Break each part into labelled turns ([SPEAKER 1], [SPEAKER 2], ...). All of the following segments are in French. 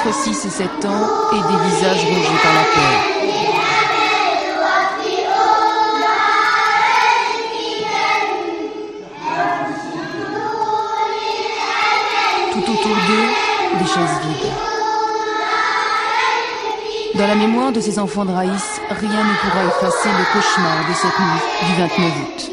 [SPEAKER 1] entre 6 et 7 ans et des visages rongés par la peur. Tout autour d'eux, des chaises vides. Dans la mémoire de ces enfants de Raïs, rien ne pourra effacer le cauchemar de cette nuit du 29 août.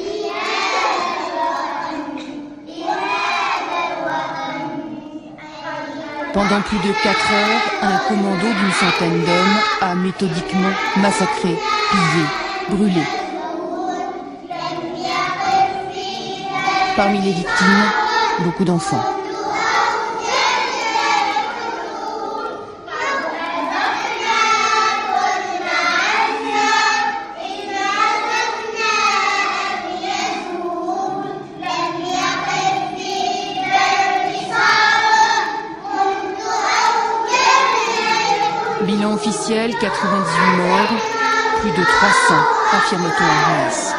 [SPEAKER 1] Pendant plus de 4 heures, un commando d'une centaine d'hommes a méthodiquement massacré, pillé, brûlé. Parmi les victimes, beaucoup d'enfants. Bilan officiel, 98 morts, plus de 300, affirme-t-on à Raïs.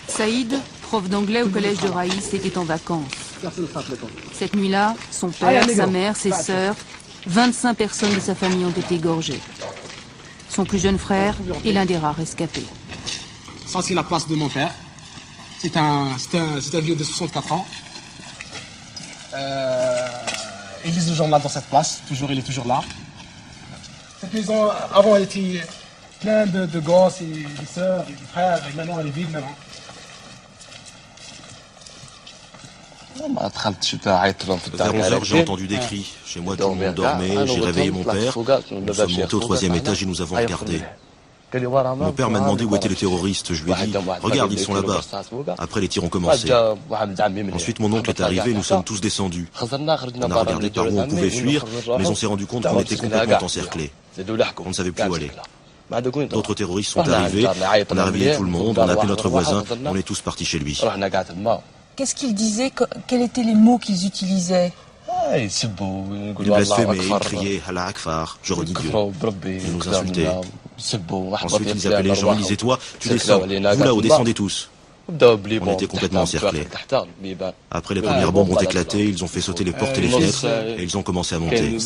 [SPEAKER 1] Saïd, prof d'anglais au collège de Raïs, était en vacances. Cette nuit-là, son père, sa mère, ses sœurs, 25 personnes de sa famille ont été égorgées. Son plus jeune frère est l'un des rares rescapés.
[SPEAKER 2] Ça, c'est la place de mon père. C'est un vieux de 64 ans. Il vit toujours là dans cette place. Il est toujours là. Cette maison, avant, elle était pleine de gosses et de sœurs et de frères. Et maintenant, elle est vide maintenant.
[SPEAKER 3] Vers 11h, j'ai entendu des cris. Chez moi, tout le monde dormait. J'ai réveillé mon père. Nous sommes montés au 3e étage et nous avons regardé. Mon père m'a demandé où étaient les terroristes. Je lui ai dit, regarde, ils sont là-bas. Après, les tirs ont commencé. Ensuite, mon oncle est arrivé et nous sommes tous descendus. On a regardé par où on pouvait fuir, mais on s'est rendu compte qu'on était complètement encerclés. On ne savait plus où aller. D'autres terroristes sont arrivés. On a réveillé tout le monde. On a appelé notre voisin. On est tous partis chez lui.
[SPEAKER 1] Qu'est-ce qu'ils disaient? Quels étaient les mots qu'ils utilisaient?
[SPEAKER 3] Ils blasphémaient, ils criaient Allah Akbar, je redis Dieu. Ils nous insultaient. Ensuite, ils appelaient les gens, ils disaient, toi, tu descends. Vous là-haut, descendez tous. On était complètement encerclés. Après, les premières bombes ont éclaté, ils ont fait sauter les portes et les fenêtres, et ils ont commencé à monter.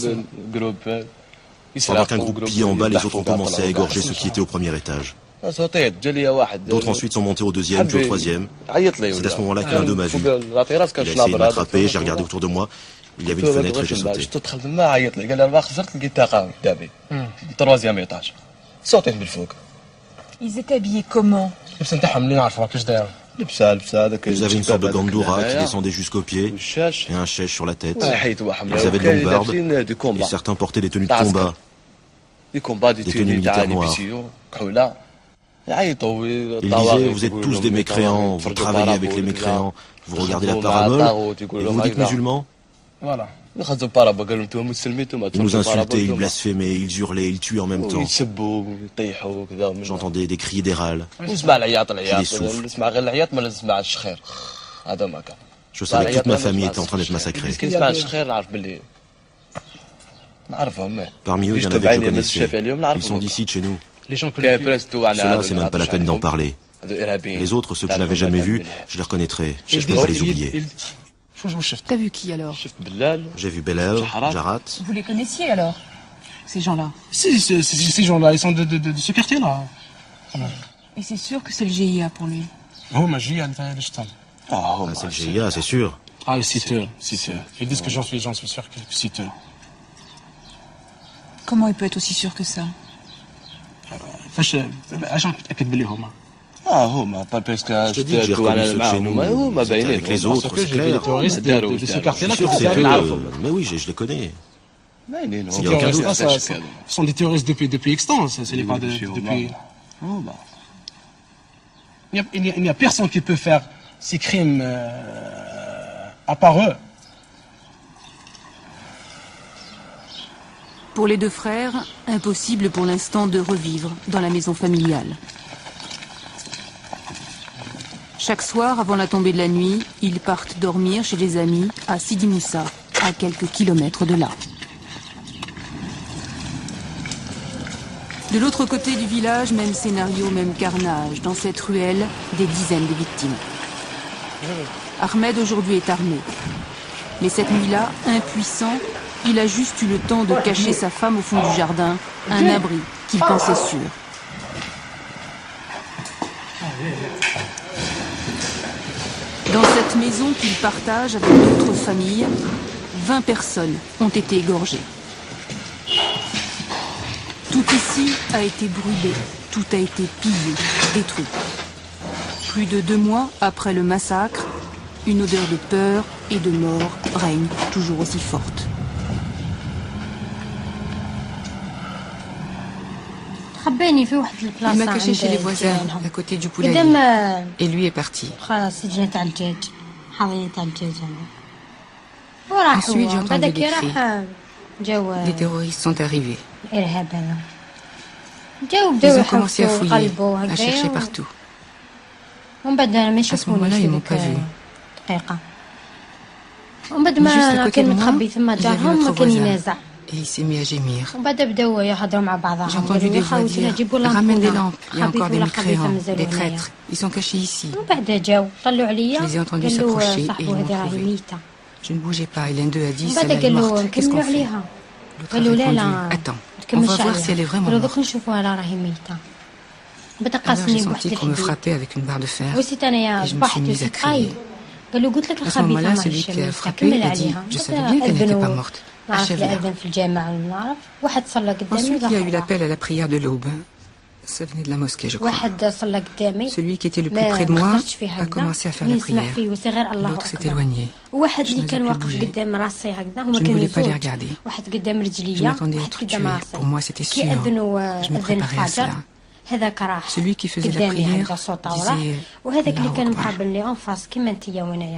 [SPEAKER 3] Pendant qu'un groupe pillait en bas, les autres ont commencé à égorger ceux qui étaient au premier étage. D'autres ensuite sont montés au 2e, puis au 3e. C'est à ce moment-là que l'un d'eux m'a vu. Il a essayé de m'attraper, j'ai regardé autour de moi. Il y avait une fenêtre et j'ai sauté.
[SPEAKER 1] Ils étaient habillés comment?
[SPEAKER 3] Ils avaient une sorte de gandoura qui descendait jusqu'aux pieds et un chèche sur la tête. Ils avaient de longues barbes et certains portaient des tenues de combat, des tenues militaires noires. Il disait, vous êtes tous des mécréants, vous travaillez avec les mécréants, vous regardez la parabole et vous vous dites musulmans.
[SPEAKER 2] Voilà.
[SPEAKER 3] Ils nous insultaient, ils blasphémaient, ils hurlaient, ils tuaient en même temps. J'entendais des cris, des râles, des souffles. Je savais que toute ma famille était en train d'être massacrée. Parmi eux, il y en avait que je connaissais. Ils sont d'ici, de chez nous. Cela, c'est même pas la peine d'en parler. Les autres, ceux que je n'avais jamais vus, je les reconnaîtrai. Je ne peux pas les oublier.
[SPEAKER 1] T'as vu qui alors?
[SPEAKER 3] J'ai vu Belal, Jarat.
[SPEAKER 1] Vous les connaissiez alors, ces gens-là?
[SPEAKER 2] Si, ces gens-là, ils sont de ce quartier-là.
[SPEAKER 1] Et c'est sûr que c'est le GIA pour lui?
[SPEAKER 2] Oh, ma GIA, elle est
[SPEAKER 3] C'est le GIA, c'est sûr.
[SPEAKER 2] Ah, c'est eux. Ils disent que j'en suis sûr que c'est eux.
[SPEAKER 1] Comment il peut être aussi sûr que ça?
[SPEAKER 2] فاش اش راك تاكد بلي هما
[SPEAKER 3] Je te dis que j'ai reconnu ceux de chez nous. C'était avec les autres, c'est clair.
[SPEAKER 2] de ce quartier-là
[SPEAKER 3] Je suis sûr que c'est eux. Mais oui, je les connais. Il n'y a aucun doute.
[SPEAKER 2] Ce sont des terroristes depuis Extant, ce n'est pas depuis... Il n'y a personne qui peut faire ces crimes à part eux.
[SPEAKER 1] Pour les deux frères, impossible pour l'instant de revivre dans la maison familiale. Chaque soir, avant la tombée de la nuit, ils partent dormir chez les amis à Sidi Moussa, à quelques kilomètres de là. De l'autre côté du village, même scénario, même carnage. Dans cette ruelle, des dizaines de victimes. Ahmed aujourd'hui est armé. Mais cette nuit-là, impuissant, il a juste eu le temps de cacher sa femme au fond du jardin, un abri qu'il pensait sûr. Dans cette maison qu'il partage avec d'autres familles, 20 personnes ont été égorgées. Tout ici a été brûlé, tout a été pillé, détruit. Plus de 2 mois après le massacre, une odeur de peur et de mort règne toujours aussi forte.
[SPEAKER 4] Il m'a caché chez les voisins, à côté du poulailler. Et lui est parti. Ensuite, j'ai entendu des cris. Les terroristes sont arrivés. Ils ont commencé à fouiller, à chercher partout. À ce moment-là, ils ne m'ont pas vu. Juste à côté de moi, il y avait notre voisin. Et il s'est mis à gémir. J'ai entendu des voix dire « Ramène des lampes, il y a encore des mécréants, des traîtres. Ils sont cachés ici. » Je les ai entendus s'approcher et ils m'ont trouvé. Je ne bougeais pas et l'un d'eux a dit « Celle-là est morte, qu'est-ce qu'on fait ?» L'autre a répondu « Attends, on va voir si elle est vraiment morte. » Alors j'ai senti qu'on me frappait avec une barre de fer et je me suis mise à crier. À ce moment-là, celui qui a frappé a dit « Je savais bien qu'elle n'était pas morte. Achève-la. » Ensuite, il y a eu l'appel à la prière de l'aube. Ça venait de la mosquée, je crois. Celui qui était le plus près de moi a commencé à faire la prière. L'autre s'est éloigné. Je n'osais plus bouger. Je ne voulais pas les regarder. Je m'attendais à être tuée. Pour moi, c'était sûr. Je me préparais à cela. Celui qui faisait la prière disait Allahu Akbar.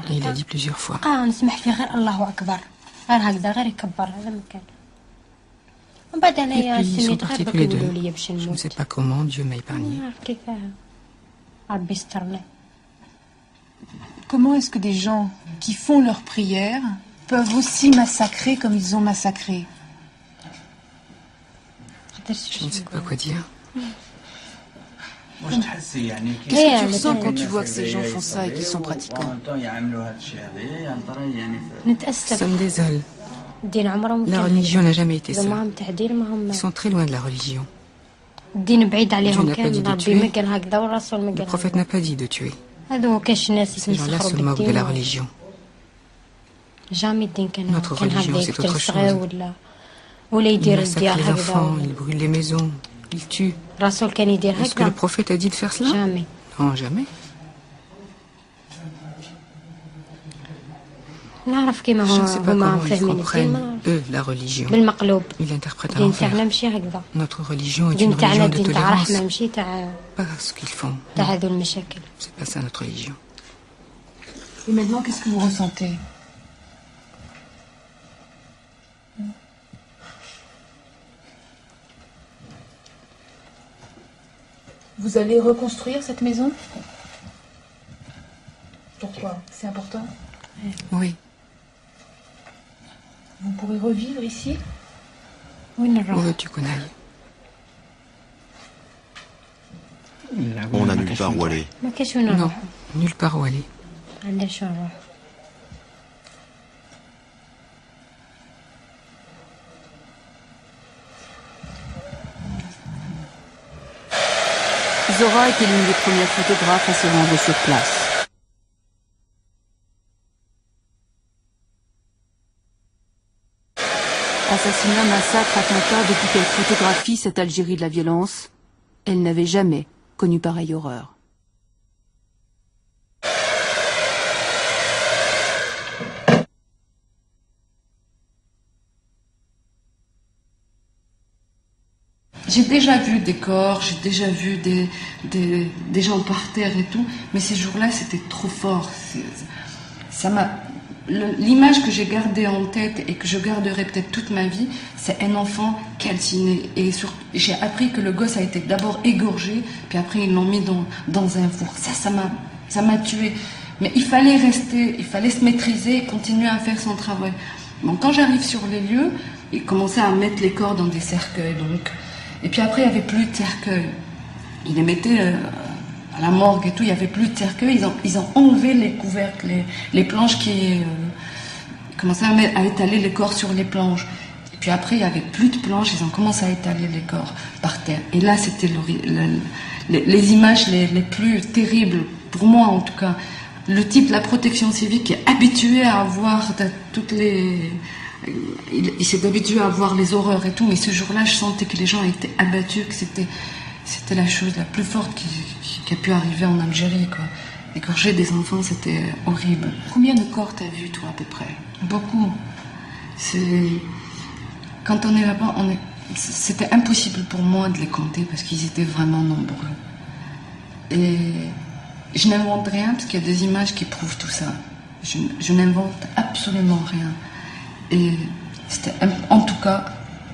[SPEAKER 4] Et il a dit plusieurs fois. Et puis ils sont partis tous les deux. Je ne sais pas comment, Dieu m'a épargné.
[SPEAKER 5] Comment est-ce que des gens qui font leur prière peuvent aussi massacrer comme ils ont massacré?
[SPEAKER 4] Je ne sais pas quoi dire.
[SPEAKER 1] Qu'est-ce que tu ressens quand tu vois que ces gens font ça et qu'ils sont pratiquants?
[SPEAKER 4] Ça me désole. La religion n'a jamais été ça. Ils sont très loin de la religion. Dieu n'a pas dit de tuer. Le prophète n'a pas dit de tuer. Ces gens-là se moquent de la religion. Notre religion, c'est autre chose. Ils massacrent les enfants, ils brûlent les maisons, ils tuent. Est-ce que le prophète a dit de faire cela? Non, jamais. Je ne sais pas comment ils comprennent, eux, la religion. Ils l'interprètent à l'envers. Notre religion est une religion de tolérance. Pas ce qu'ils font. C'est pas ça notre religion.
[SPEAKER 5] Et maintenant, qu'est-ce que vous ressentez? Vous allez reconstruire cette maison? Pourquoi? C'est important?
[SPEAKER 4] Oui.
[SPEAKER 5] Vous pourrez revivre ici?
[SPEAKER 4] Où veux-tu qu'on aille?
[SPEAKER 3] On n'a nulle part où aller.
[SPEAKER 4] Non, nulle part où aller.
[SPEAKER 1] Zora était l'une des premières photographes à se rendre sur place. Assassinat, massacre, attentat, depuis qu'elle photographie cette Algérie de la violence, Elle n'avait jamais connu pareille horreur.
[SPEAKER 6] J'ai déjà vu des corps, j'ai déjà vu des gens par terre et tout, mais ces jours-là, c'était trop fort. L'image que j'ai gardée en tête et que je garderai peut-être toute ma vie, c'est un enfant calciné. Et j'ai appris que le gosse a été d'abord égorgé, puis après ils l'ont mis dans un four. Ça m'a tué. Mais il fallait rester, il fallait se maîtriser et continuer à faire son travail. Bon, quand j'arrive sur les lieux, ils commençaient à mettre les corps dans des cercueils, donc. Et puis après, il n'y avait plus de cercueil. Ils les mettaient à la morgue et tout, il n'y avait plus de cercueil. Ils ont enlevé les couvercles, les planches qui commençaient à étaler les corps sur les planches. Et puis après, il n'y avait plus de planches, ils ont commencé à étaler les corps par terre. Et là, c'était les images les plus terribles, pour moi en tout cas. Le type de la protection civile qui est habitué à voir toutes les... Il s'est habitué à voir les horreurs et tout, mais ce jour-là, je sentais que les gens étaient abattus, que c'était la chose la plus forte qui a pu arriver en Algérie, quoi. Égorger des enfants, c'était horrible.
[SPEAKER 5] Combien de corps t'as vu, toi, à peu près?
[SPEAKER 6] Beaucoup. Quand on est là-bas, c'était impossible pour moi de les compter parce qu'ils étaient vraiment nombreux. Et je n'invente rien parce qu'il y a des images qui prouvent tout ça. Je n'invente absolument rien. Et c'était en tout cas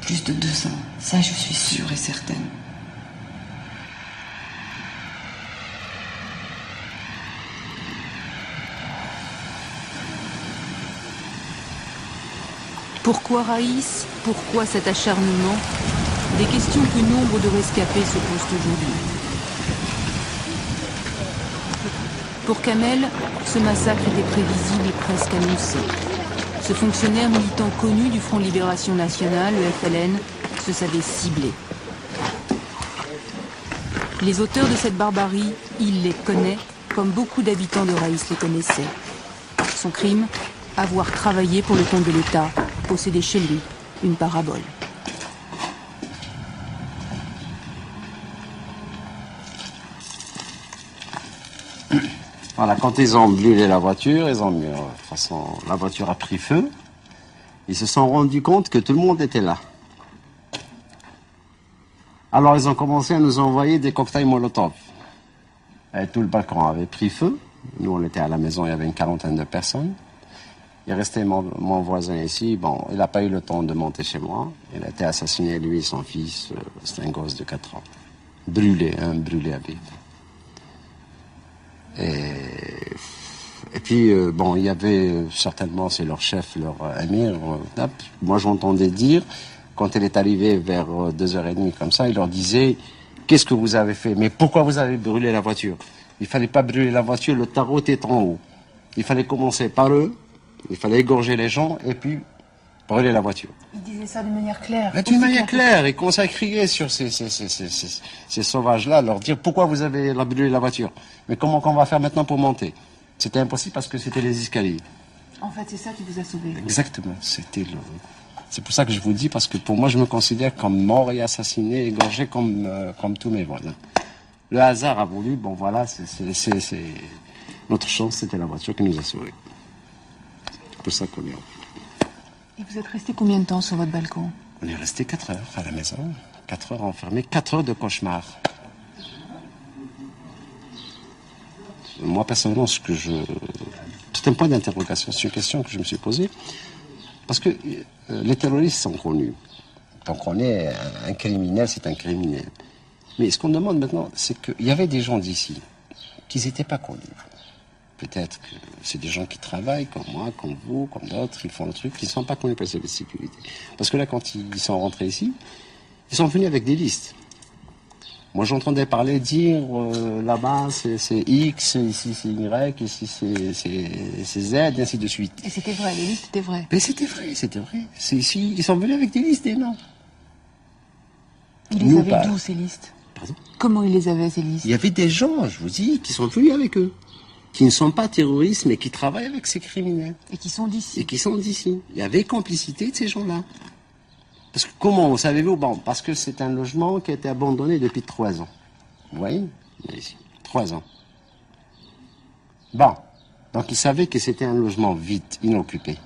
[SPEAKER 6] plus de 200. Ça, je suis sûre et certaine.
[SPEAKER 1] Pourquoi Raïs? Pourquoi cet acharnement? Des questions que nombre de rescapés se posent aujourd'hui. Pour Kamel, ce massacre était prévisible et presque annoncé. Ce fonctionnaire militant connu du Front de Libération Nationale, le FLN, se savait ciblé. Les auteurs de cette barbarie, il les connaît, comme beaucoup d'habitants de Raïs les connaissaient. Son crime, avoir travaillé pour le compte de l'État, posséder chez lui une parabole.
[SPEAKER 7] Voilà, quand ils ont brûlé la voiture, ils ont mis, de toute façon, la voiture a pris feu. Ils se sont rendus compte que tout le monde était là. Alors ils ont commencé à nous envoyer des cocktails Molotov. Et tout le balcon avait pris feu. Nous, on était à la maison, il y avait une quarantaine de personnes. Il restait mon voisin ici. Bon, il n'a pas eu le temps de monter chez moi. Il a été assassiné, lui et son fils. C'était un gosse de 4 ans. Brûlé, brûlé à vif. Et puis, bon, il y avait certainement, c'est leur chef, leur émir. Moi, j'entendais dire, quand elle est arrivée vers 2h30 comme ça, il leur disait, qu'est-ce que vous avez fait? Mais pourquoi vous avez brûlé la voiture? Il fallait pas brûler la voiture, le tarot était en haut. Il fallait commencer par eux, il fallait égorger les gens, et puis brûler la voiture.
[SPEAKER 5] Il disait ça d'une manière claire.
[SPEAKER 7] D'une manière claire, il commençait à crier sur ces sauvages-là, leur dire pourquoi vous avez brûlé la voiture. Mais comment qu'on va faire maintenant pour monter? C'était impossible parce que c'était les escaliers.
[SPEAKER 5] En fait, c'est ça qui vous a sauvé.
[SPEAKER 7] Exactement, c'est pour ça que je vous dis, parce que pour moi, je me considère comme mort et assassiné, égorgé comme tous mes voisins. Le hasard a voulu, bon voilà, notre chance, c'était la voiture qui nous a sauvés. C'est pour ça qu'on est là.
[SPEAKER 5] Et vous êtes resté combien de temps sur votre balcon?
[SPEAKER 7] On est resté 4 heures à la maison. 4 heures enfermés, 4 heures de cauchemar. Moi, personnellement, c'est un point d'interrogation, c'est une question que je me suis posée. Parce que les terroristes sont connus. Donc on est un criminel, c'est un criminel. Mais ce qu'on demande maintenant, c'est qu'il y avait des gens d'ici qui n'étaient pas connus. Peut-être que c'est des gens qui travaillent comme moi, comme vous, comme d'autres, ils font le truc, qui ne sont pas connus par les services de sécurité. Parce que là, quand ils sont rentrés ici, ils sont venus avec des listes. Moi, j'entendais parler dire, là-bas, c'est X, ici c'est Y, ici c'est Z, et ainsi de suite.
[SPEAKER 5] Et c'était vrai, les listes étaient vraies.
[SPEAKER 7] Mais c'était vrai. C'est ici, ils sont venus avec des listes, des noms.
[SPEAKER 5] Ils les avaient d'où, ces listes?
[SPEAKER 7] Pardon?
[SPEAKER 5] Comment ils les avaient, ces listes?
[SPEAKER 7] Il y avait des gens, je vous dis, qui sont venus avec eux. Qui ne sont pas terroristes, mais qui travaillent avec ces criminels.
[SPEAKER 5] Et qui sont d'ici.
[SPEAKER 7] Il y avait complicité de ces gens-là. Parce que comment, savez-vous? Bon, parce que c'est un logement qui a été abandonné depuis 3 ans. Vous voyez, ici, 3 ans. Bon, donc ils savaient que c'était un logement vide, inoccupé.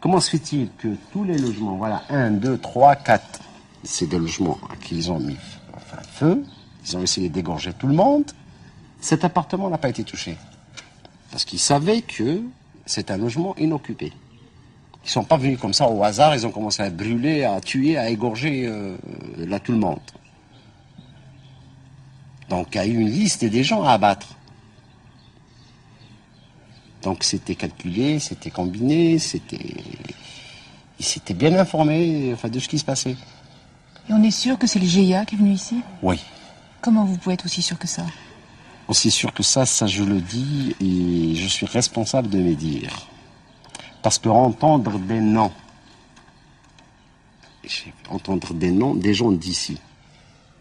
[SPEAKER 7] Comment se fait-il que tous les logements, voilà, 1, 2, 3, 4, c'est des logements à qui ils ont mis feu, ils ont essayé de dégorger tout le monde, cet appartement n'a pas été touché. Parce qu'ils savaient que c'est un logement inoccupé. Ils ne sont pas venus comme ça au hasard, ils ont commencé à brûler, à tuer, à égorger là tout le monde. Donc il y a eu une liste des gens à abattre. Donc c'était calculé, c'était combiné, ils s'étaient bien informés de ce qui se passait.
[SPEAKER 5] Et on est sûr que c'est le GIA qui est venu ici?
[SPEAKER 7] Oui.
[SPEAKER 5] Comment vous pouvez être aussi sûr que ça?
[SPEAKER 7] Aussi sûr que ça je le dis et je suis responsable de mes dires. Parce que entendre des noms des gens d'ici,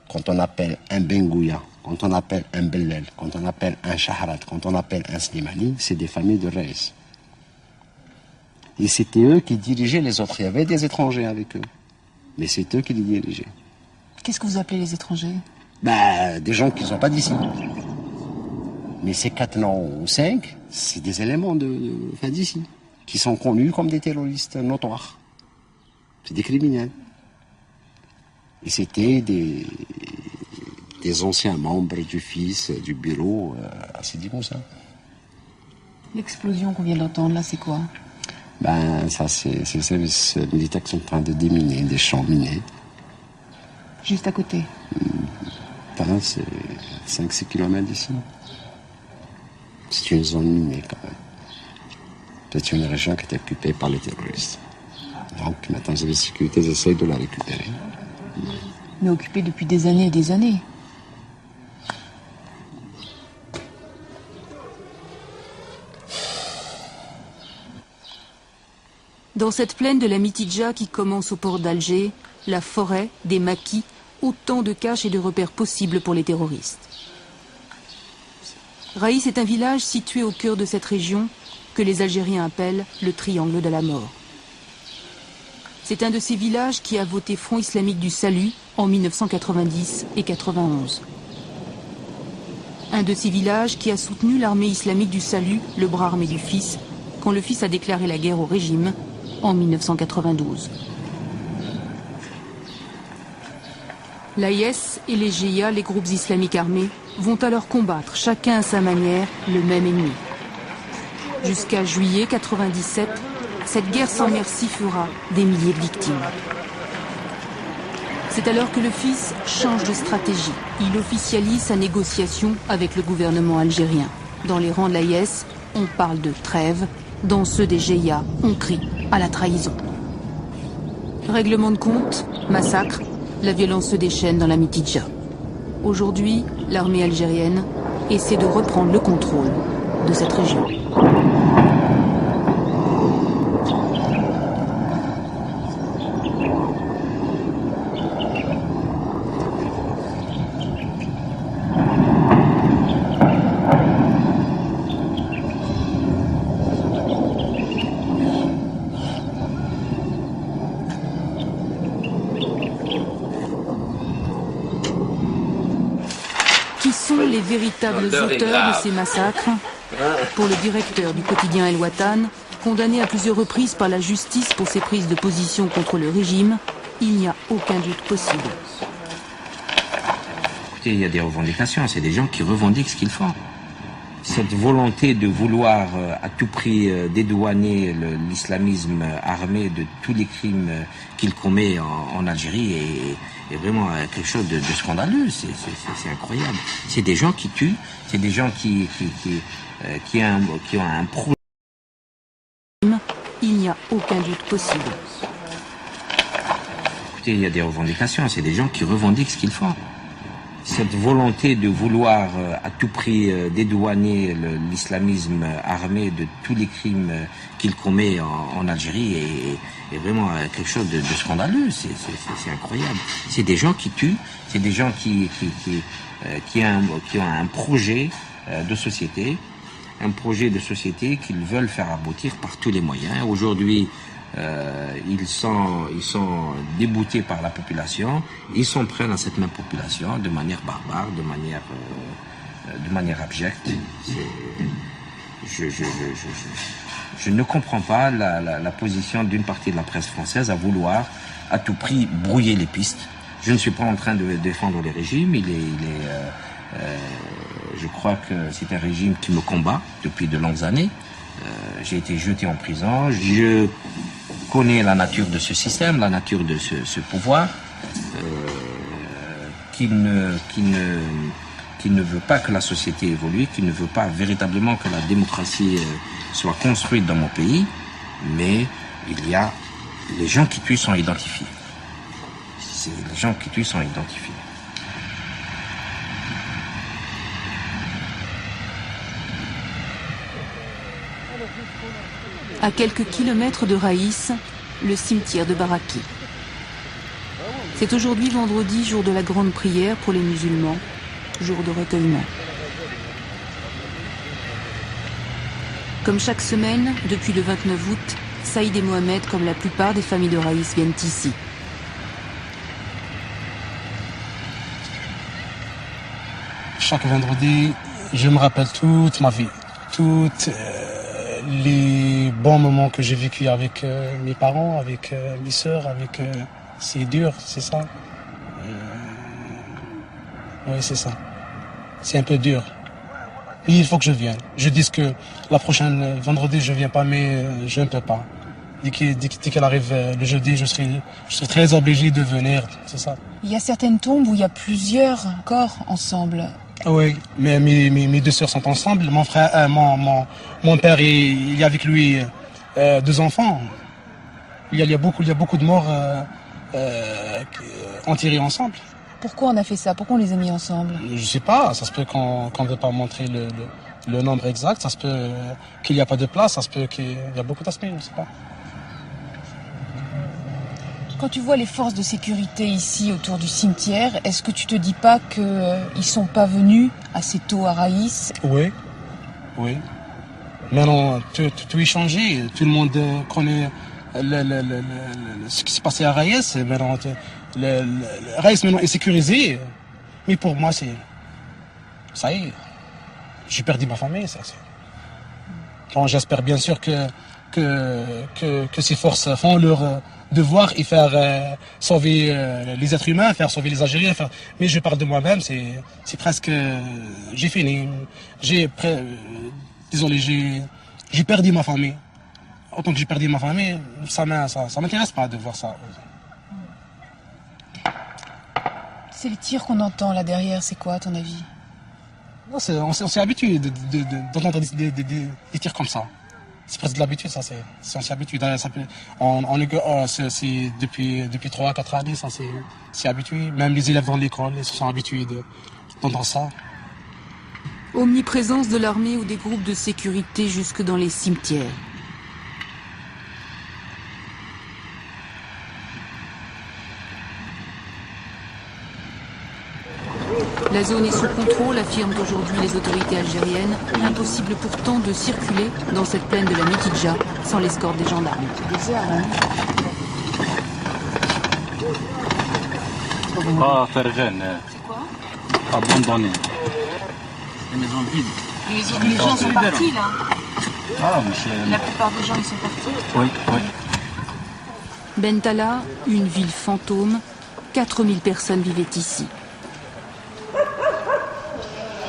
[SPEAKER 7] quand on appelle un Bengouya, quand on appelle un Bellel, quand on appelle un Shahrat, quand on appelle un Slimani, c'est des familles de Reis. Et c'était eux qui dirigeaient les autres. Il y avait des étrangers avec eux. Mais c'est eux qui les dirigeaient.
[SPEAKER 5] Qu'est-ce que vous appelez les étrangers?
[SPEAKER 7] Des gens qui ne sont pas d'ici. Mais ces 4 noms ou 5, c'est des éléments d'ici, qui sont connus comme des terroristes notoires. C'est des criminels. Et c'était des anciens membres du FIS, du bureau, assez dit comme ça.
[SPEAKER 5] L'explosion qu'on vient d'entendre, là, c'est quoi?
[SPEAKER 7] Ça, c'est le service militaire qui sont en train de déminer des champs minés.
[SPEAKER 5] Juste à côté?
[SPEAKER 7] C'est 5-6 km d'ici. C'est une zone minée, quand même. C'est une région qui est occupée par les terroristes. Donc, maintenant, les services de sécurité essayent de la récupérer.
[SPEAKER 5] Mais occupée depuis des années et des années.
[SPEAKER 1] Dans cette plaine de la Mitidja qui commence au port d'Alger, la forêt, des maquis, autant de caches et de repères possibles pour les terroristes. Raïs est un village situé au cœur de cette région que les Algériens appellent le triangle de la mort. C'est un de ces villages qui a voté Front islamique du salut en 1990 et 91. Un de ces villages qui a soutenu l'armée islamique du salut, le bras armé du Fils, quand le Fils a déclaré la guerre au régime en 1992. L'AIS et les GIA, les groupes islamiques armés, vont alors combattre, chacun à sa manière, le même ennemi. Jusqu'à juillet 97, cette guerre sans merci fera des milliers de victimes. C'est alors que le Fils change de stratégie. Il officialise sa négociation avec le gouvernement algérien. Dans les rangs de l'AIS, on parle de trêve. Dans ceux des GIA, on crie à la trahison. Règlement de compte, massacre, la violence se déchaîne dans la Mitidja. Aujourd'hui, l'armée algérienne essaie de reprendre le contrôle de cette région. Les véritables auteurs de ces massacres, pour le directeur du quotidien El Watan, condamné à plusieurs reprises par la justice pour ses prises de position contre le régime, il n'y a aucun doute possible.
[SPEAKER 8] Écoutez, il y a des revendications, c'est des gens qui revendiquent ce qu'ils font. Cette volonté de vouloir à tout prix dédouaner l'islamisme armé de tous les crimes qu'il commet en Algérie est vraiment quelque chose de scandaleux, c'est incroyable. C'est des gens qui tuent, c'est des gens qui ont un projet.
[SPEAKER 1] Il n'y a aucun doute possible.
[SPEAKER 8] Écoutez, il y a des revendications, c'est des gens qui revendiquent ce qu'ils font. Cette volonté de vouloir à tout prix dédouaner l'islamisme armé de tous les crimes qu'il commet en Algérie est vraiment quelque chose de scandaleux, c'est incroyable. C'est des gens qui tuent, c'est des gens qui ont un projet de société, qu'ils veulent faire aboutir par tous les moyens. Aujourd'hui, ils sont déboutés par la population, ils s'en prennent à cette même population de manière barbare, de manière abjecte. Je ne comprends pas la position d'une partie de la presse française à vouloir à tout prix brouiller les pistes. Je ne suis pas en train de défendre les régimes. Je crois que c'est un régime qui me combat depuis de longues années. J'ai été jeté en prison. Je connais la nature de ce système, la nature de ce pouvoir, qui ne veut pas que la société évolue, qui ne veut pas véritablement que la démocratie soit construite dans mon pays. Mais il y a les gens qui tuent sont identifiés. Les gens qui tuent sont identifiés.
[SPEAKER 1] À quelques kilomètres de Raïs, le cimetière de Baraki. C'est aujourd'hui vendredi, jour de la grande prière pour les musulmans, jour de recueillement. Comme chaque semaine, depuis le 29 août, Saïd et Mohamed, comme la plupart des familles de Raïs, viennent ici.
[SPEAKER 2] Chaque vendredi, je me rappelle toute ma vie, toutes les bons moments que j'ai vécu avec mes parents, avec mes sœurs, avec... c'est dur, c'est ça. Oui, c'est ça. C'est un peu dur. Mais il faut que je vienne. Je dis que la prochaine vendredi, je viens pas, mais je ne peux pas. Dès qu'elle arrive le jeudi, je serai très obligé de venir, c'est ça.
[SPEAKER 5] Il y a certaines tombes où il y a plusieurs corps ensemble.
[SPEAKER 2] Oui, mais mes deux sœurs sont ensemble. Mon frère, mon père, il y a avec lui 2 enfants. Il y a beaucoup de morts enterrés ensemble.
[SPEAKER 5] Pourquoi on a fait ça? Pourquoi on les a mis ensemble?
[SPEAKER 2] Je sais pas. Ça se peut qu'on ne veut pas montrer le nombre exact. Ça se peut qu'il n'y a pas de place. Ça se peut qu'il y a beaucoup d'aspects. Je ne sais pas.
[SPEAKER 5] Quand tu vois les forces de sécurité ici autour du cimetière, est-ce que tu te dis pas qu'ils ne sont pas venus assez tôt à Raïs?
[SPEAKER 2] Oui. Maintenant, tout est changé. Tout le monde connaît ce qui s'est passé à Raïs. Maintenant, Raïs maintenant est sécurisé. Mais pour moi, ça y est. J'ai perdu ma famille. Bon, j'espère bien sûr que ces forces font leur devoir et faire sauver les êtres humains, faire sauver les Algériens. Mais je parle de moi-même, c'est presque... j'ai fini. Désolé, j'ai perdu ma famille. Autant que j'ai perdu ma famille, ça m'intéresse pas de voir ça.
[SPEAKER 5] C'est les tirs qu'on entend là derrière, c'est quoi à ton avis?
[SPEAKER 2] On s'est habitué d'entendre des tirs comme ça. C'est presque de l'habitude, ça. On s'est habitué. C'est depuis 3-4 années, ça c'est habitué. Même les élèves dans l'école, ils se sont habitués d'entendre ça.
[SPEAKER 1] Omniprésence de l'armée ou des groupes de sécurité jusque dans les cimetières. La zone est sous contrôle, affirment aujourd'hui les autorités algériennes. Impossible pourtant de circuler dans cette plaine de la Mitidja sans l'escorte des gendarmes.
[SPEAKER 9] C'est quoi? Abandonné. Les maisons vides.
[SPEAKER 5] Les gens sont partis là.
[SPEAKER 9] Monsieur...
[SPEAKER 5] La plupart des gens ils sont partis.
[SPEAKER 9] Oui.
[SPEAKER 1] Bentala, une ville fantôme, 4000 personnes vivaient ici.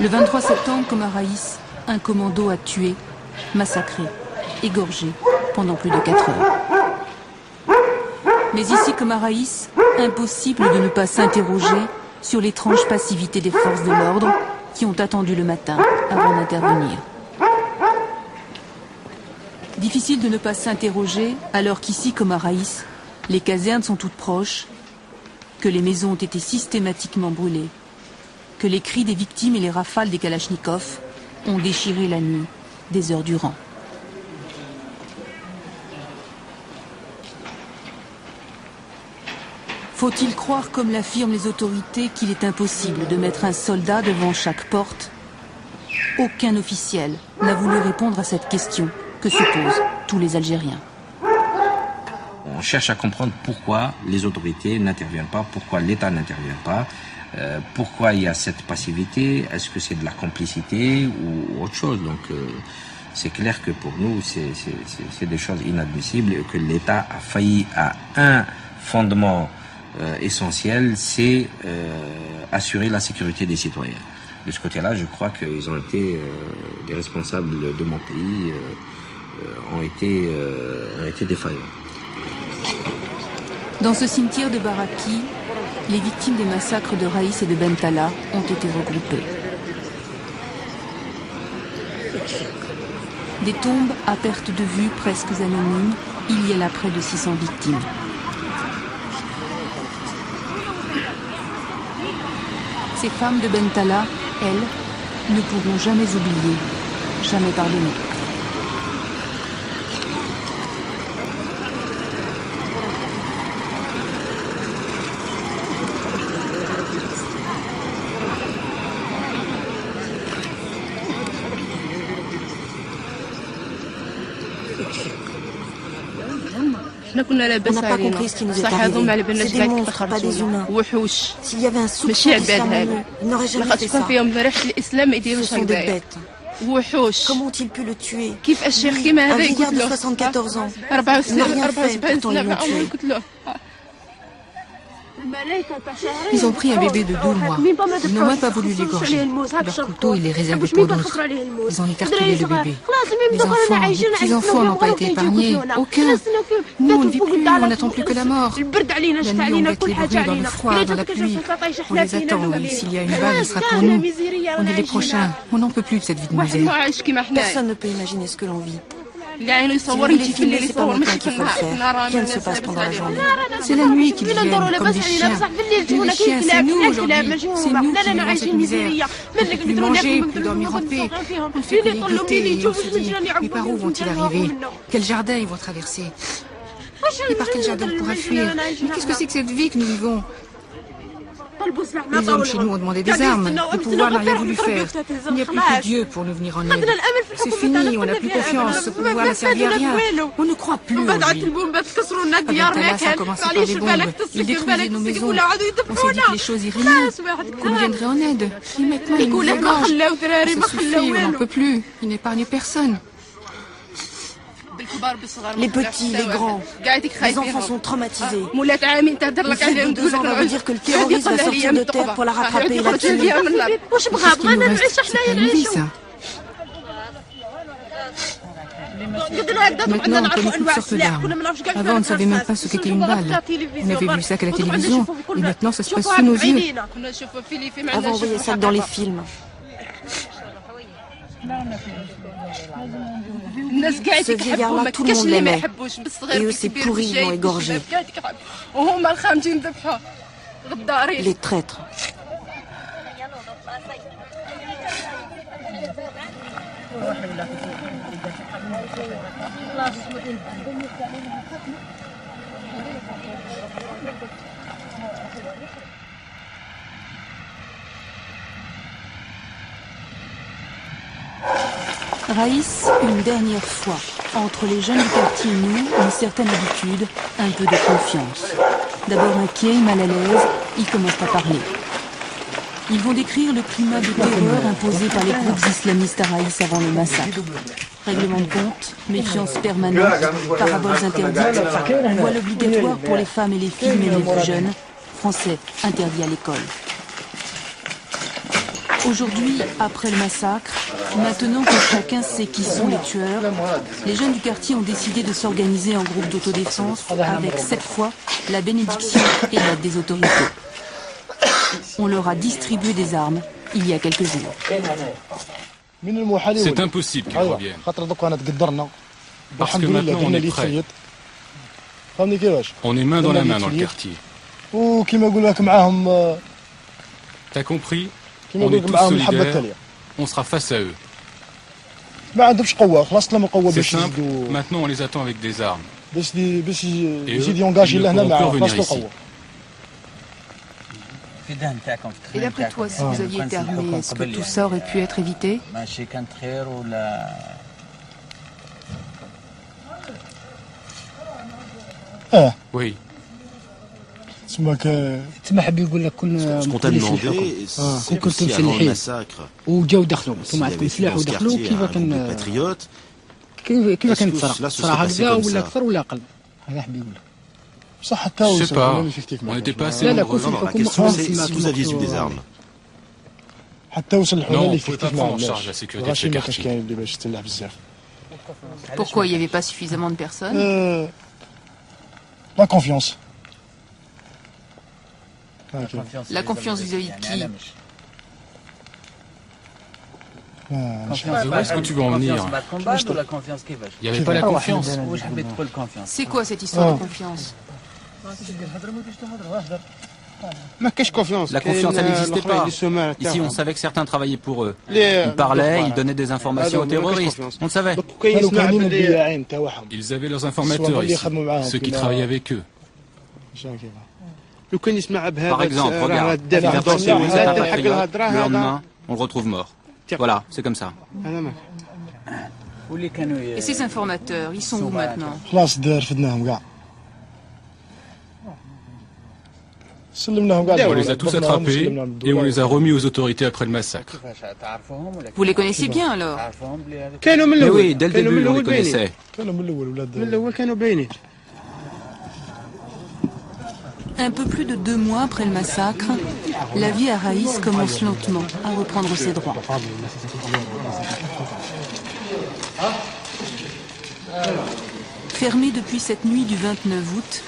[SPEAKER 1] Le 23 septembre, comme à Raïs, un commando a tué, massacré, égorgé pendant plus de 4 heures. Mais ici, comme à Raïs, impossible de ne pas s'interroger sur l'étrange passivité des forces de l'ordre qui ont attendu le matin avant d'intervenir. Difficile de ne pas s'interroger alors qu'ici, comme à Raïs, les casernes sont toutes proches, que les maisons ont été systématiquement brûlées, que les cris des victimes et les rafales des kalachnikovs ont déchiré la nuit des heures durant. Faut-il croire, comme l'affirment les autorités, qu'il est impossible de mettre un soldat devant chaque porte? Aucun officiel n'a voulu répondre à cette question que se posent tous les Algériens.
[SPEAKER 8] on cherche à comprendre pourquoi les autorités n'interviennent pas, pourquoi l'État n'intervient pas, pourquoi il y a cette passivité, est-ce que c'est de la complicité ou autre chose. Donc c'est clair que pour nous c'est des choses inadmissibles et que l'État a failli à un fondement essentiel, c'est assurer la sécurité des citoyens. De ce côté-là, je crois qu'ils ont été, les responsables de mon pays ont été défaillants.
[SPEAKER 1] Dans ce cimetière de Baraki, les victimes des massacres de Raïs et de Bentala ont été regroupées. Des tombes à perte de vue presque anonymes, il y a là près de 600 victimes. Ces femmes de Bentala, elles, ne pourront jamais oublier, jamais pardonner.
[SPEAKER 10] On n'a pas compris ce qui nous est arrivé. C'est des monstres, pas des humains. S'il y avait un soupçon d'islam en eux, ils n'auraient jamais fait ça. Ce sont des bêtes. Comment ont-ils pu le tuer? Un vieillard de 74 ans. Il n'a rien fait, pourtant ils l'ont tué.
[SPEAKER 4] Ils ont pris un bébé de 2 mois. Ils n'ont même pas voulu l'égorger. Leur couteau, ils les réservaient pour d'autres. Ils ont écartelé le bébé. Les enfants, les petits-enfants n'ont pas été épargnés. Aucun. Nous, on ne vit plus, on n'attend plus que la mort. La nuit, on guette les bruits dans le froid, dans la pluie. On les attend, et s'il y a une balle, ce sera pour nous. On est les prochains. On n'en peut plus de cette vie de misère.
[SPEAKER 10] Personne ne peut imaginer ce que l'on vit. Si vous voulez filmer, c'est pas maintenant qu'il faut le faire. Rien ne se passe pendant la journée.
[SPEAKER 4] C'est la nuit qu'ils viennent, comme des chiens. Les chiens, c'est nous aujourd'hui. C'est nous qui vivons cette misère. On ne peut plus manger, plus dormir en paix. On ne fait que les guetter et on se dit, mais par où vont-ils arriver? Quel jardin ils vont traverser? Et par quel jardin on pourra fuir? Mais qu'est-ce que c'est que cette vie que nous vivons? Les hommes chez nous ont demandé des armes. Le pouvoir n'a rien voulu faire. Il n'y a plus que Dieu pour nous venir en aide. C'est fini, on n'a plus confiance. Ce pouvoir n'a servi à rien. On ne croit plus en lui. À Bentala, ça a commencé par les bombes. Ils détruisaient nos maisons. On s'est dit que les choses iraient mieux, qu'on nous viendrait en aide. Et maintenant, ils nous égorgent. Ça suffit, on n'en peut plus. Ils n'épargnent personne.
[SPEAKER 10] Les petits, les grands, les enfants sont traumatisés. Le fils de 2 ans va vous dire que le terroriste va sortir de terre pour la rattraper et la tuer.
[SPEAKER 4] Qu'est-ce qu'il nous reste? C'est pas une vie, ça. Maintenant, on connaît toutes sortes d'armes. Avant, on ne savait même pas ce qu'était une balle. On avait vu ça qu'à la télévision. Et maintenant, ça se passe sous nos yeux.
[SPEAKER 10] Avant, on voyait ça dans les films. Ce vieillard-là, tout le monde l'aimait. Et eux, ces pourris, ils l'ont égorgé. Les traîtres.
[SPEAKER 1] Raïs, une dernière fois, entre les jeunes du quartier et nous, une certaine habitude, un peu de confiance. D'abord inquiet, mal à l'aise, ils commencent à parler. Ils vont décrire le climat de terreur imposé par les groupes islamistes à Raïs avant le massacre. Règlement de compte, méfiance permanente, paraboles interdites, voile obligatoire pour les femmes et les filles, mais les plus jeunes, français interdit à l'école. Aujourd'hui, après le massacre, maintenant que chacun sait qui sont les tueurs, les jeunes du quartier ont décidé de s'organiser en groupe d'autodéfense avec cette fois la bénédiction et l'aide des autorités. On leur a distribué des armes il y a quelques jours.
[SPEAKER 11] C'est impossible qu'ils reviennent. Parce que maintenant on est prêt. On est main dans la main dans le quartier. T'as compris? On est tous solidaires, on sera face à eux. C'est simple, maintenant on les attend avec des armes. Et eux, ils ne pourront plus revenir ici.
[SPEAKER 1] Et d'après toi, si vous aviez été armé, est-ce que tout ça aurait pu être évité?
[SPEAKER 11] Oui.
[SPEAKER 3] Ce qu'on t'a demandé, c'est que si avant le massacre, s'il y avait des patriotes, est-ce que cela se serait passé comme ça?
[SPEAKER 11] Je sais pas, on n'était pas assez nombreux.
[SPEAKER 3] Non, la question c'est si vous aviez eu des armes.
[SPEAKER 11] Non, on ne pouvait pas prendre en charge la sécurité de ce quartier.
[SPEAKER 1] Pourquoi il n'y avait pas suffisamment de personnes?
[SPEAKER 2] La confiance.
[SPEAKER 1] La confiance vis-à-vis de qui?
[SPEAKER 11] Où est-ce que tu veux en venir? Il n'y avait pas la confiance.
[SPEAKER 1] C'est quoi cette histoire de confiance?
[SPEAKER 12] La confiance, elle n'existait pas. Ici, on savait que certains travaillaient pour eux. Ils parlaient, ils donnaient des informations aux terroristes. On le savait.
[SPEAKER 11] Ils avaient leurs informateurs ici, ceux qui travaillaient avec eux.
[SPEAKER 12] Par exemple, regarde, il a pensé où c'est un patriote, le lendemain, on le retrouve mort. Voilà, c'est comme ça.
[SPEAKER 1] Et ces informateurs, ils sont où maintenant?
[SPEAKER 11] On les a tous attrapés et on les a remis aux autorités après le massacre.
[SPEAKER 1] Vous les connaissez bien alors?
[SPEAKER 12] Mais oui, dès le début, on les connaissait.
[SPEAKER 1] Un peu plus de 2 mois après le massacre, la vie à Raïs commence lentement à reprendre ses droits. Fermé depuis cette nuit du 29 août,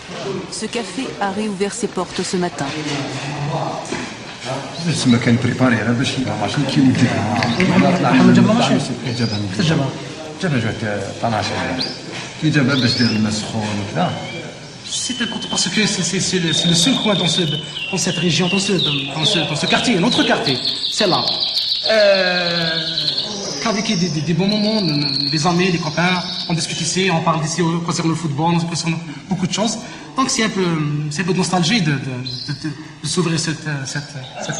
[SPEAKER 1] ce café a réouvert ses portes ce matin.
[SPEAKER 2] C'est important parce que c'est le seul coin dans cette région, dans ce quartier, notre quartier, c'est là. Avec des bons moments, les amis, les copains, on discute ici, on parle d'ici concernant le football, concernant beaucoup de choses. Donc c'est un peu de nostalgie de s'ouvrir cette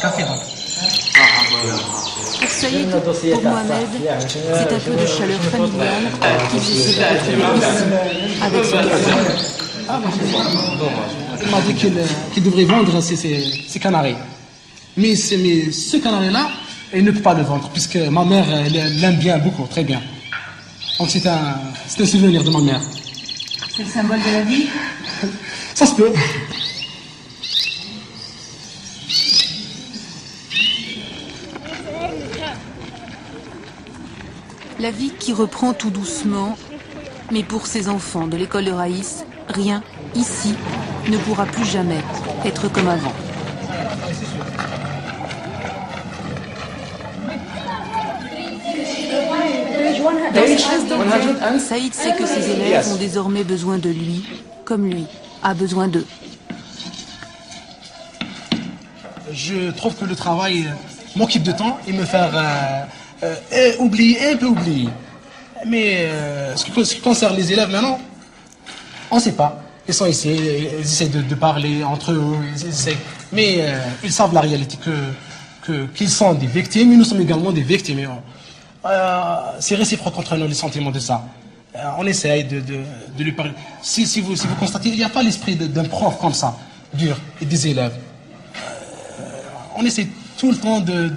[SPEAKER 2] café. Donc.
[SPEAKER 1] Pour Saïd, pour Mohamed, c'est un peu de chaleur familiale qu'ils essaient de retrouver ici, avec ce café.
[SPEAKER 2] Il m'a dit qu'il devrait vendre ses canaris. Mais ce canari-là, il ne peut pas le vendre, puisque ma mère l'aime bien beaucoup, très bien. Donc c'est un souvenir de ma mère.
[SPEAKER 6] C'est le symbole de la vie?
[SPEAKER 2] Ça se peut.
[SPEAKER 1] La vie qui reprend tout doucement, mais pour ces enfants de l'école de Raïs, rien, ici, ne pourra plus jamais être comme avant. Dans cette chaise d'enfant, Saïd sait que ses élèves ont désormais besoin de lui, comme lui a besoin d'eux.
[SPEAKER 2] Je trouve que le travail m'occupe de temps et me faire oublier, un peu oublier. Mais ce qui concerne les élèves maintenant, on ne sait pas. Ils sont ici, ils essaient de parler entre eux, mais ils savent la réalité, qu'ils sont des victimes, et nous sommes également des victimes. C'est réciproque entre nous, les sentiments de ça. On essaye de lui parler. Si vous constatez, il n'y a pas l'esprit d'un prof comme ça, dur, et des élèves. On essaie tout le temps de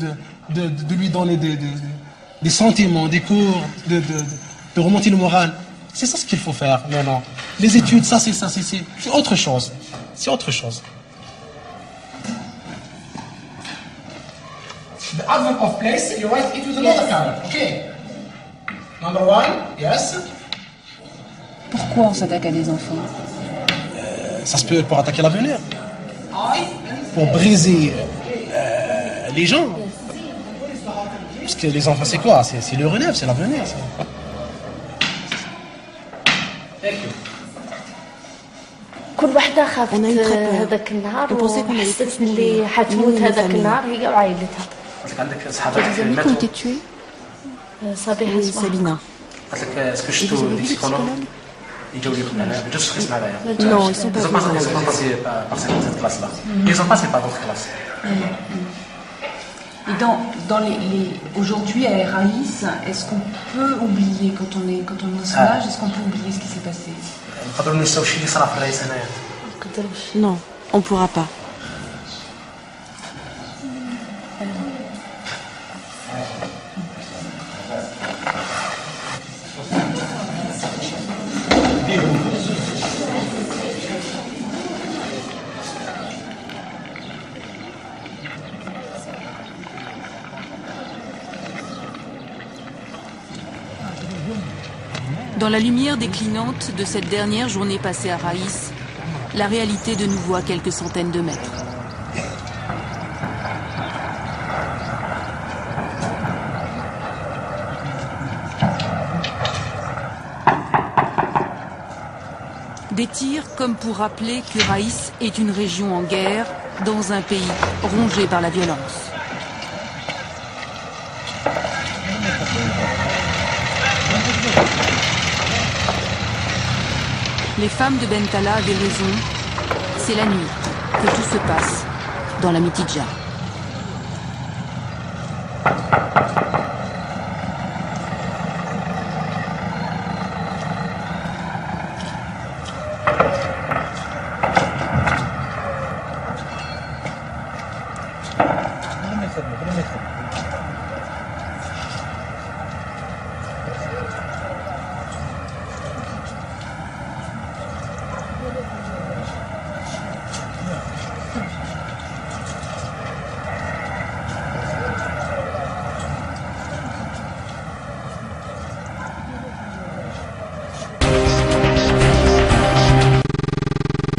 [SPEAKER 2] lui donner des sentiments, des cours, de remonter le moral. C'est ça ce qu'il faut faire maintenant. Les études, c'est autre chose. C'est autre chose. The advent of place, you write it with another color. Okay. Number 1, yes.
[SPEAKER 5] Pourquoi on s'attaque à des enfants?
[SPEAKER 2] Ça se peut pour attaquer l'avenir. Pour briser les gens. Parce que les enfants, c'est quoi? C'est le relève, c'est l'avenir.
[SPEAKER 10] On a eu très peur. On pensait qu'on allait tous mourir. Nous et nos familles.
[SPEAKER 1] Il y a des amis qui ont été tués?
[SPEAKER 10] Oui, Sabina.
[SPEAKER 1] Et vous avez vu les psychologues?
[SPEAKER 10] Non, ils sont pas venus à la classe.
[SPEAKER 2] Ils ont passé par d'autres classes.
[SPEAKER 5] Aujourd'hui à Raïs, est-ce qu'on peut oublier, quand on est au soulage, est-ce qu'on peut oublier ce qui s'est passé?
[SPEAKER 10] Non, on ne pourra pas.
[SPEAKER 1] Dans la lumière déclinante de cette dernière journée passée à Raïs, la réalité de nouveau à quelques centaines de mètres. Des tirs comme pour rappeler que Raïs est une région en guerre, dans un pays rongé par la violence. Les femmes de Bentala avaient raison, c'est la nuit que tout se passe dans la Mitidja.